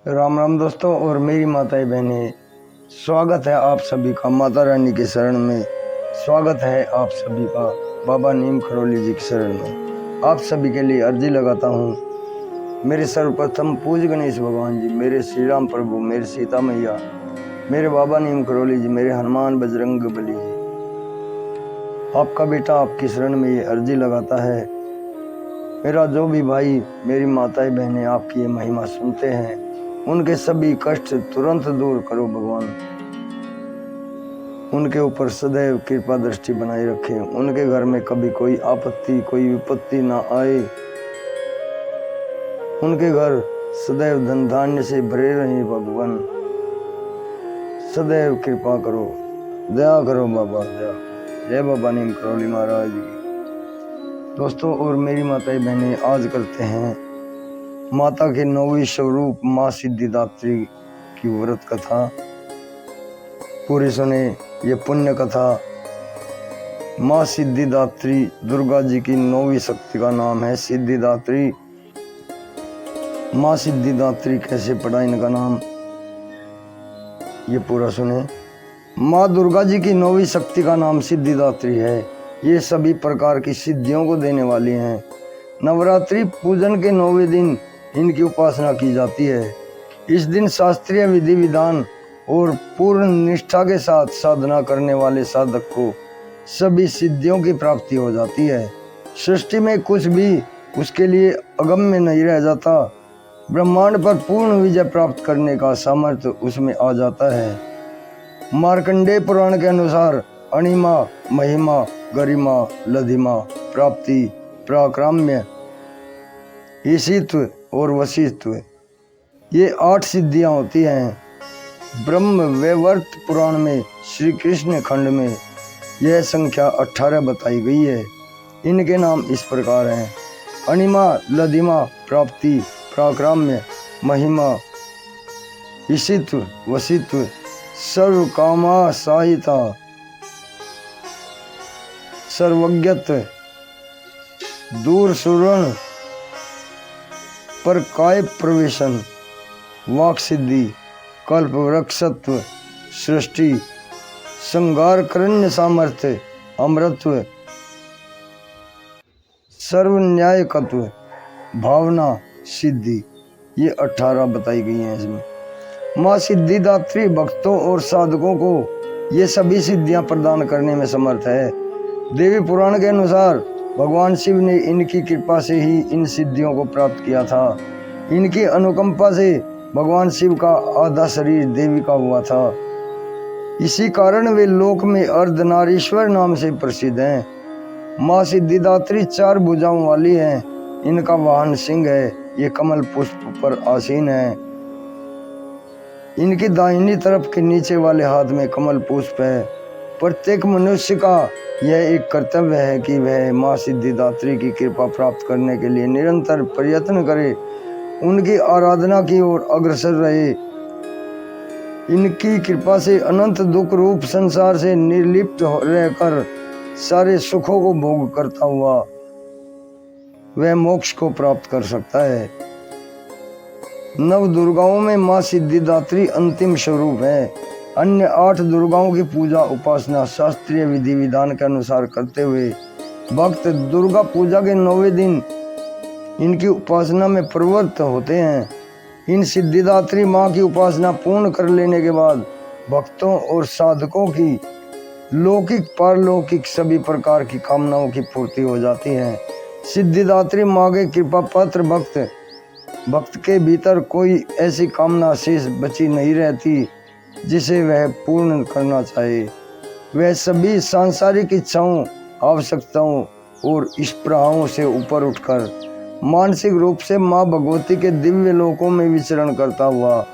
राम राम दोस्तों और मेरी माताएं बहनें, स्वागत है आप सभी का माता रानी के शरण में। स्वागत है आप सभी का बाबा नीम खरोली जी के शरण में। आप सभी के लिए अर्जी लगाता हूँ। मेरे सर्वप्रथम पूज्य गणेश भगवान जी, मेरे श्री राम प्रभु, मेरे सीता मैया, मेरे बाबा नीम खरोली जी, मेरे हनुमान बजरंग बली जी, आपका बेटा आपकी शरण में ये अर्जी लगाता है। मेरा जो भी भाई, मेरी माताएं बहनें आपकी ये महिमा सुनते हैं, उनके सभी कष्ट तुरंत दूर करो भगवान। उनके ऊपर सदैव कृपा दृष्टि बनाए रखें। उनके घर में कभी कोई आपत्ति, कोई विपत्ति ना आए। उनके घर सदैव धन धान्य से भरे रहे भगवान। सदैव कृपा करो, दया करो बाबा, दया। जय बाबा नीम खरोली महाराज जी। दोस्तों और मेरी माताएं बहनें, आज करते हैं माता के 9वें स्वरूप माँ सिद्धिदात्री की व्रत कथा। पूरी सुने ये पुण्य कथा। माँ सिद्धिदात्री दुर्गा जी की 9वीं शक्ति का नाम है सिद्धिदात्री। माँ सिद्धिदात्री कैसे पड़ा इनका नाम, ये पूरा सुने। माँ दुर्गा जी की 9वीं शक्ति का नाम सिद्धिदात्री है। ये सभी प्रकार की सिद्धियों को देने वाली हैं। नवरात्रि पूजन के 9वें दिन इनकी उपासना की जाती है। इस दिन शास्त्रीय विधि विधान और पूर्ण निष्ठा के साथ साधना करने वाले साधक को सभी सिद्धियों की प्राप्ति हो जाती है। सृष्टि में कुछ भी उसके लिए अगम्य नहीं रह जाता। ब्रह्मांड पर पूर्ण विजय प्राप्त करने का सामर्थ्य उसमें आ जाता है। मार्कंडेय पुराण के अनुसार अणिमा, महिमा, गरिमा, लधिमा, प्राप्ति, पराक्रम्य, ईशित्व और वशिष्ठत्व, ये 8 सिद्धियां होती हैं। ब्रह्म वैवर्त पुराण में श्री कृष्ण खंड में यह संख्या 18 बताई गई है। इनके नाम इस प्रकार हैं: अणिमा, लधिमा, प्राप्ति, पराक्रम्य, महिमा, ईशित्व, वशिष्ठत्व, सर्व कामा सहिता, सर्वज्ञत्व, दूर सुरण, पर काय प्रवेशन, वाक सिद्धि, कल्प वृक्षत्व, सृष्टि, संगार करण्य सामर्थ्य, अमृतत्व, सर्व न्यायकत्व, भावना, सिद्धि, ये 18 बताई गई हैं इसमें। माँ सिद्धिदात्री भक्तों और साधकों को ये सभी सिद्धियां प्रदान करने में समर्थ है। देवी पुराण के अनुसार भगवान शिव ने इनकी कृपा से ही इन सिद्धियों को प्राप्त किया था। इनकी अनुकंपा से भगवान शिव का आधा शरीर देवी का हुआ था। इसी कारण वे लोक में अर्धनारीश्वर नाम से प्रसिद्ध हैं। माँ सिद्धिदात्री 4 भुजाओं वाली हैं। इनका वाहन सिंह है। ये कमल पुष्प पर आसीन है। इनकी दाहिनी तरफ के नीचे वाले हाथ में कमल पुष्प है। प्रत्येक मनुष्य का यह एक कर्तव्य है कि वह माँ सिद्धिदात्री की कृपा प्राप्त करने के लिए निरंतर प्रयत्न करे, उनकी आराधना की ओर अग्रसर रहे। इनकी कृपा से अनंत दुख रूप संसार से निर्लिप्त रहकर सारे सुखों को भोग करता हुआ वह मोक्ष को प्राप्त कर सकता है। 9 दुर्गाओं में माँ सिद्धिदात्री अंतिम स्वरूप है। अन्य 8 दुर्गाओं की पूजा उपासना शास्त्रीय विधि विधान के अनुसार करते हुए भक्त दुर्गा पूजा के 9वें दिन इनकी उपासना में प्रवृत्त होते हैं। इन सिद्धिदात्री माँ की उपासना पूर्ण कर लेने के बाद भक्तों और साधकों की लौकिक पारलौकिक सभी प्रकार की कामनाओं की पूर्ति हो जाती है। सिद्धिदात्री माँ के कृपा पात्र भक्त के भीतर कोई ऐसी कामना शेष बची नहीं रहती जिसे वह पूर्ण करना चाहे। वह सभी सांसारिक इच्छाओं, आवश्यकताओं और स्पृहाओं से ऊपर उठकर मानसिक रूप से माँ भगवती के दिव्य लोकों में विचरण करता हुआ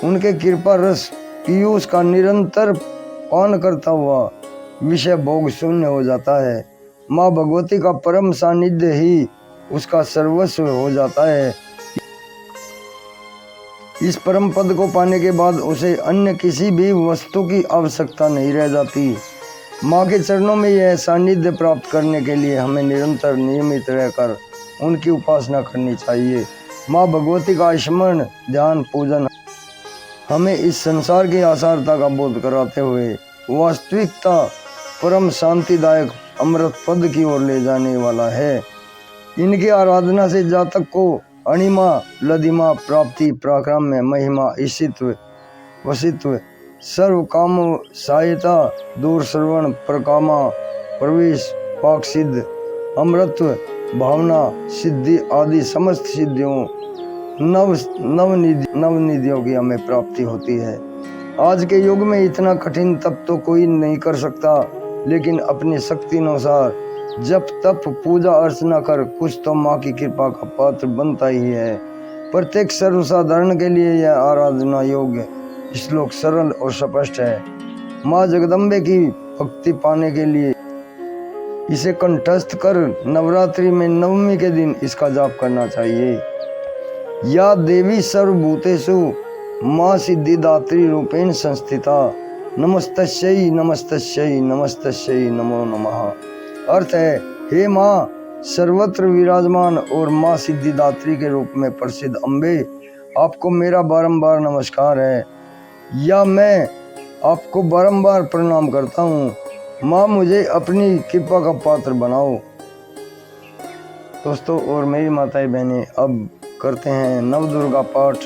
उनके कृपा रस पीयूष का निरंतर पान करता हुआ विषय भोग शून्य हो जाता है। माँ भगवती का परम सानिध्य ही उसका सर्वस्व हो जाता है। इस परम पद को पाने के बाद उसे अन्य किसी भी वस्तु की आवश्यकता नहीं रह जाती। माँ के चरणों में यह सानिध्य प्राप्त करने के लिए हमें निरंतर नियमित रहकर उनकी उपासना करनी चाहिए। माँ भगवती का स्मरण ध्यान पूजन हमें इस संसार की आसारता का बोध कराते हुए वास्तविकता परम शांतिदायक अमृत पद की ओर ले जाने वाला है। इनकी आराधना से जातक को अणिमा लदिमा प्राप्ति पराक्रम महिमा ईशित्व वसित्व सर्व काम सहायता दूर श्रवण प्रकामा प्रवेश पाक सिद्ध अमृतत्व भावना सिद्धि आदि समस्त सिद्धियों नवनिधियों की हमें प्राप्ति होती है। आज के युग में इतना कठिन तप तो कोई नहीं कर सकता, लेकिन अपनी शक्ति अनुसार जप तप पूजा अर्चना कर कुछ तो माँ की कृपा का पात्र बनता ही है। प्रत्येक सर्वसाधारण के लिए यह आराधना योग्य श्लोक सरल और स्पष्ट है। माँ जगदम्बे की भक्ति पाने के लिए इसे कंठस्थ कर नवरात्रि में नवमी के दिन इसका जाप करना चाहिए। या देवी सर्वभूतेषु माँ सिद्धिदात्री रूपेण संस्थिता नमस्तस्यै नमस्तस्यै नमस्तस्यै नमो नमः। अर्थ है, हे माँ सर्वत्र विराजमान और माँ सिद्धिदात्री के रूप में प्रसिद्ध अम्बे, आपको मेरा बारंबार नमस्कार है या मैं आपको बारंबार प्रणाम करता हूँ। माँ मुझे अपनी कृपा का पात्र बनाओ। दोस्तों और मेरी माताएं बहनें, अब करते हैं नवदुर्गा पाठ।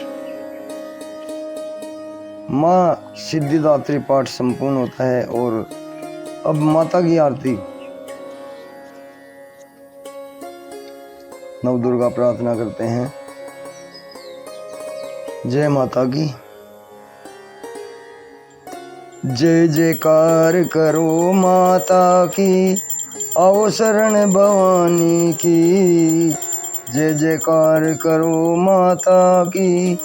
माँ सिद्धिदात्री पाठ संपूर्ण होता है और अब माता की आरती। नवदुर्गा प्रार्थना करते हैं। जय माता की। जय जयकार करो माता की, आओ शरण भवानी की। जय जयकार करो माता की,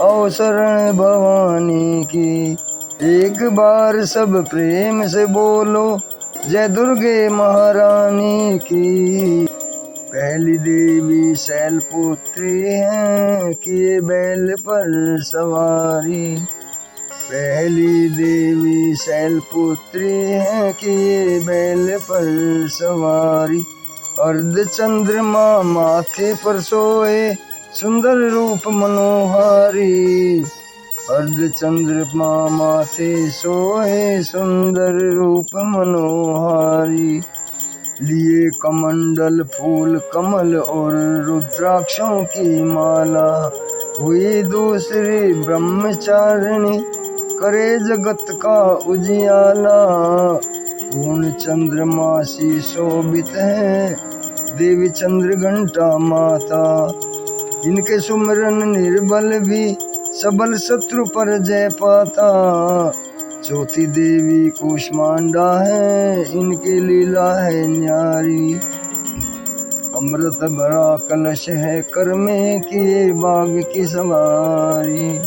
आओ शरण भवानी की। एक बार सब प्रेम से बोलो, जय दुर्गे महारानी की। पहली देवी शैलपुत्री है, किए बैल पर सवारी। पहली देवी शैलपुत्री है, किए बैल पर सवारी। अर्ध चंद्रमा माथे पर सोए, सुंदर रूप मनोहारी। अर्ध चंद्रमा माथे सोए, सुंदर रूप मनोहारी। लिए कमंडल फूल कमल और रुद्राक्षों की माला। हुई दूसरी ब्रह्मचारिणी, करे जगत का उजियाला। पूर्ण चंद्रमा सी शोभित है, देवी चंद्र घंटा माता। इनके सुमरन निर्बल भी, सबल शत्रु पर जय पाता। चौथी देवी कूष्मांडा है, इनकी लीला है न्यारी। अमृत भरा कलश है, कर में किए बाग की सवारी।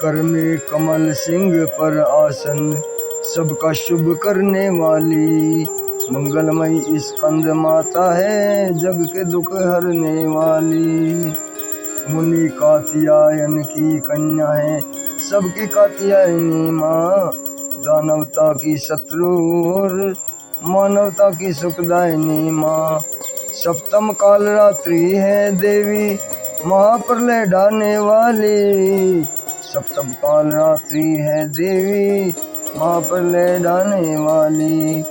कर में कमल सिंह पर आसन, सबका शुभ करने वाली। मंगलमयी स्कंद माता है, जग के दुख हरने वाली। मुनि कात्यायन की कन्या है, सबकी कात्यायनी माँ। दानवता की शत्रु और मानवता की सुखदायिनी माँ। सप्तम काल रात्रि है देवी, महाप्रलय ढाने वाली। सप्तम काल रात्रि है देवी, महाप्रलय ढाने वाली।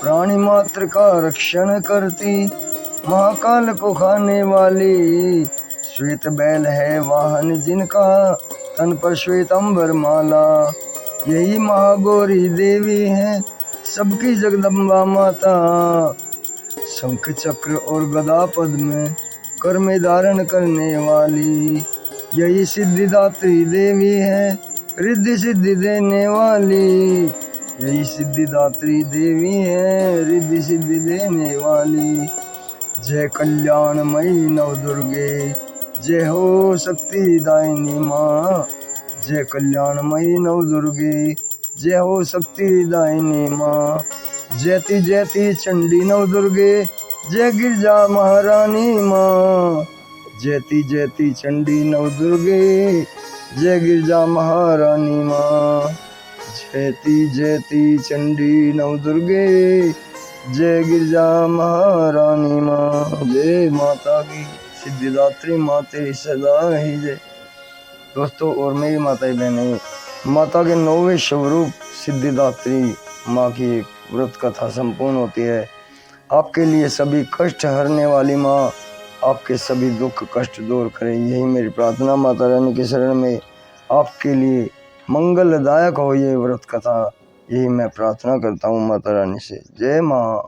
प्राणी मात्र का रक्षण करती, महाकाल को खाने वाली। श्वेत बैल है वाहन जिनका, तन पर श्वेत अंबर माला। यही महागौरी देवी है, सबकी जगदम्बा माता। शंख चक्र और गदा पद में कर में धारण करने वाली। यही सिद्धिदात्री देवी है, रिद्धि सिद्धि देने वाली। यही सिद्धिदात्री देवी है, रिद्धि सिद्धि देने वाली। जय कल्याणमयी नवदुर्गे, जय हो शक्ति दायिनी माँ। जय कल्याणमयी नवदुर्गे, जय हो शक्ति दायिनी माँ। जयति जयति चंडी नवदुर्गे, जय गिरजा महारानी माँ। जयति जयति चंडी नवदुर्गे, जय गिरजा महारानी माँ। जयति जयति चंडी नवदुर्गे, जय गिरजा महारानी माँ। जय माता की। सिद्धिदात्री माँ तेरी सदा ही जय। दोस्तों और मेरी माता बहनें, माता के 9वें स्वरूप सिद्धिदात्री माँ की एक व्रत कथा संपूर्ण होती है। आपके लिए सभी कष्ट हरने वाली माँ आपके सभी दुख कष्ट दूर करे, यही मेरी प्रार्थना माता रानी की शरण में आपके लिए मंगलदायक हो ये व्रत कथा, यही मैं प्रार्थना करता हूँ माता रानी से। जय माँ।